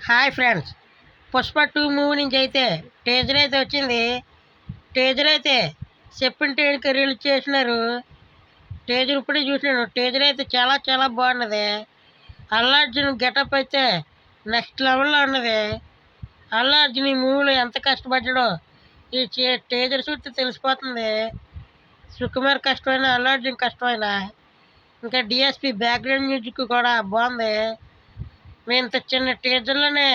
Hi friends, Pushpa 2 movie నుంచి అయితే teaser అయితే వచ్చింది. టీజర్ అయితే చెప్పిన టైంకి రిలీజ్ చేసినారు. టీజర్ ఇప్పుడే చూసినాను. టీజర్ అయితే చాలా చాలా బాగున్నది. అల్లు అర్జున్ గెటప్ అయితే నెక్స్ట్ లెవెల్లో ఉన్నది. అల్లు అర్జున్ ఈ మూవీలో ఎంత కష్టపడ్డాడో ఈ టీజర్ చూస్తే తెలిసిపోతుంది. సుకుమార్ కష్టమైన, అల్లు అర్జున్ కష్టమైన, ఇంకా డిఎస్పి బ్యాక్గ్రౌండ్ మ్యూజిక్ కూడా బాగుంది. మేము ఇంత చిన్న టీజర్లోనే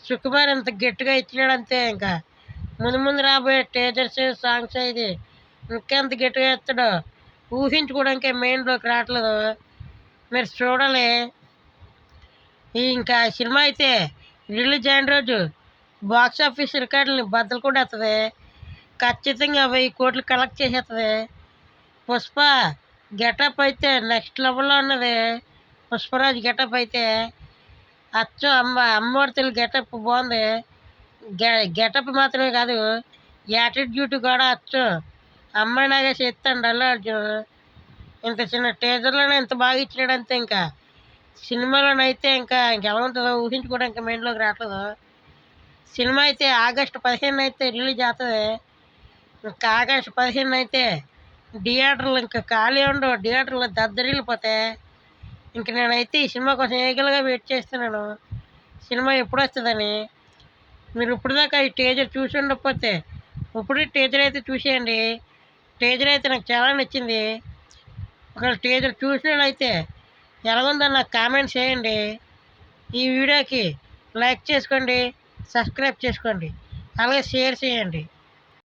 సుకుమార్ ఇంత గట్టిగా ఇచ్చినాడు అంతే. ఇంకా ముందు ముందు రాబోయే టీజర్స్ సాంగ్స్ ఇది ఇంకెంత గట్టిగా ఇస్తాడో ఊహించుకోవడానికి మెయిన్లోకి రావట్లేదు. మీరు చూడాలి. ఇంకా సినిమా అయితే రిలీజ్ అయిన రోజు బాక్స్ ఆఫీస్ రికార్డులని బద్దలు కూడా వస్తుంది. ఖచ్చితంగా 1000 కోట్లు కలెక్ట్ చేసేస్తుంది. పుష్ప గెటప్ అయితే నెక్స్ట్ లెవెల్లో ఉన్నది. పుష్పరాజ్ గెటప్ అయితే అచ్చం అమ్మవారి తెలుగు గెటప్ బాగుంది. గెటప్ మాత్రమే కాదు, యాటిట్యూడ్ కూడా అచ్చం అమ్మాయిలాగా చేస్తాడు అల్లు అర్జున్. ఇంత చిన్న టీజర్లోనే ఇంత బాగా ఇచ్చినాడంతే. ఇంకా సినిమాలోనైతే ఇంకెలా ఉంటుందో ఊహించుకోవడానికి మైండ్లోకి రావట్లేదు. సినిమా అయితే ఆగస్టు 15 అయితే రిలీజ్ అవుతుంది. ఇంకా ఆగస్టు 15 అయితే థియేటర్లు ఇంకా ఖాళీ ఉండవు. థియేటర్లో దద్దరిల్లిపోతాయి. ఇంక నేనైతే ఈ సినిమా కోసం ఏగలుగా వెయిట్ చేస్తున్నాను, సినిమా ఎప్పుడు వస్తుందని. మీరు ఇప్పుడు దాకా ఈ టీజర్ చూసి ఉండకపోతే ఇప్పుడే టీజర్ అయితే చూసేయండి. టీజర్ అయితే నాకు చాలా నచ్చింది. ఒకవేళ టీజర్ చూసినట్లయితే ఎలాగుందో నాకు కామెంట్ చేయండి. ఈ వీడియోకి లైక్ చేసుకోండి, సబ్స్క్రైబ్ చేసుకోండి, అలాగే షేర్ చేయండి.